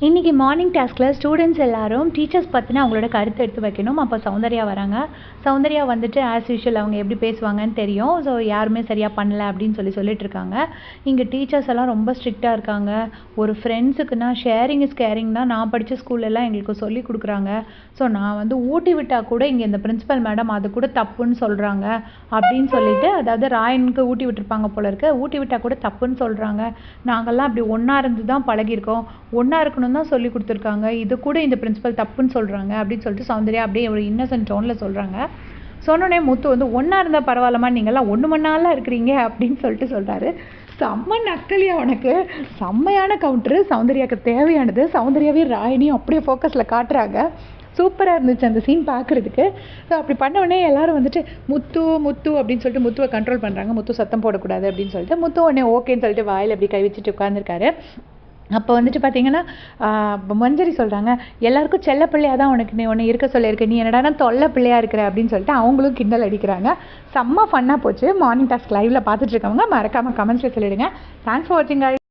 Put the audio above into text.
இன்றைக்கி மார்னிங் டாஸ்கில் ஸ்டூடெண்ட்ஸ் எல்லாரும் டீச்சர்ஸ் பற்றின அவங்களோட கருத்தை எடுத்து வைக்கணும். அப்போ சௌந்தர்யா வராங்க. சௌந்தர்யா வந்துட்டு ஆஸ் யூஷுவல் அவங்க எப்படி பேசுவாங்கன்னு தெரியும். ஸோ யாருமே சரியாக பண்ணல அப்படின்னு சொல்லிட்டு இருக்காங்க. இங்கே டீச்சர்ஸ் எல்லாம் ரொம்ப ஸ்ட்ரிக்டாக இருக்காங்க. ஒரு ஃப்ரெண்ட்ஸுக்குன்னா ஷேரிங் இஸ் கேரிங் தான் நான் படித்த ஸ்கூல்லலாம் எங்களுக்கு சொல்லி கொடுக்குறாங்க. ஸோ நான் வந்து ஊட்டி விட்டால் கூட இங்கே இந்த பிரின்ஸிபல் மேடம் அது கூட தப்புன்னு சொல்கிறாங்க அப்படின்னு சொல்லிட்டு, அதாவது ராயனுக்கு ஊட்டி விட்டுருப்பாங்க போல இருக்கு. ஊட்டி விட்டால் கூட தப்புன்னு சொல்கிறாங்க. நாங்கள்லாம் அப்படி ஒன்றா இருந்து தான் பழகியிருக்கோம். ஒன்றா இருக்கணும் தான் சொல்லி கொடுத்துருக்காங்க. இது கூட இந்த பிரின்சிபல் தப்புன்னு சொல்கிறாங்க அப்படின்னு சொல்லிட்டு சௌந்தர்யா அப்படியே ஒரு இன்னசென்ட் டோனில் சொல்கிறாங்க. சொன்னோடனே முத்து வந்து ஒன்றா இருந்தால் பரவாயில்லமா, நீங்கள்லாம் ஒன்று மண்ணாலாம் இருக்கிறீங்க அப்படின்னு சொல்கிறாரு. செம்ம நக்கலியா உனக்கு, செம்மையான கவுண்டரு, சௌந்தர்யாவுக்கு தேவையானது. சௌந்தர்யாவே ராயனியும் அப்படியே ஃபோக்கஸில் காட்டுறாங்க. சூப்பராக இருந்துச்சு அந்த சீன் பார்க்குறதுக்கு. ஸோ அப்படி பண்ண எல்லாரும் வந்துட்டு முத்து முத்து அப்படின்னு சொல்லிட்டு முத்துவை கண்ட்ரோல் பண்ணுறாங்க. முத்து சத்தம் போடக்கூடாது அப்படின்னு சொல்லிட்டு முத்து உடனே ஓகேன்னு சொல்லிட்டு வாயில் அப்படி கை வச்சுட்டு உட்காந்துருக்காரு. அப்போ வந்துட்டு பார்த்தீங்கன்னா மஞ்சரி சொல்கிறாங்க, எல்லாருக்கும் செல்ல பிள்ளையாக தான் நீ ஒன்று இருக்க சொல்லியிருக்க, நீ என்னடா தொல்லை பிள்ளையாக இருக்கிற அப்படின்னு சொல்லிட்டு அவங்களும் கிண்டல் அடிக்கிறாங்க. செம்ம ஃபன்னாக போச்சு. மார்னிங் டாஸ்க் லைவில் பார்த்துட்டு இருக்கவங்க மறக்காமல் கமெண்ட்ஸில் சொல்லிவிடுங்க. தேங்க்ஸ் ஃபார் வாட்சிங்.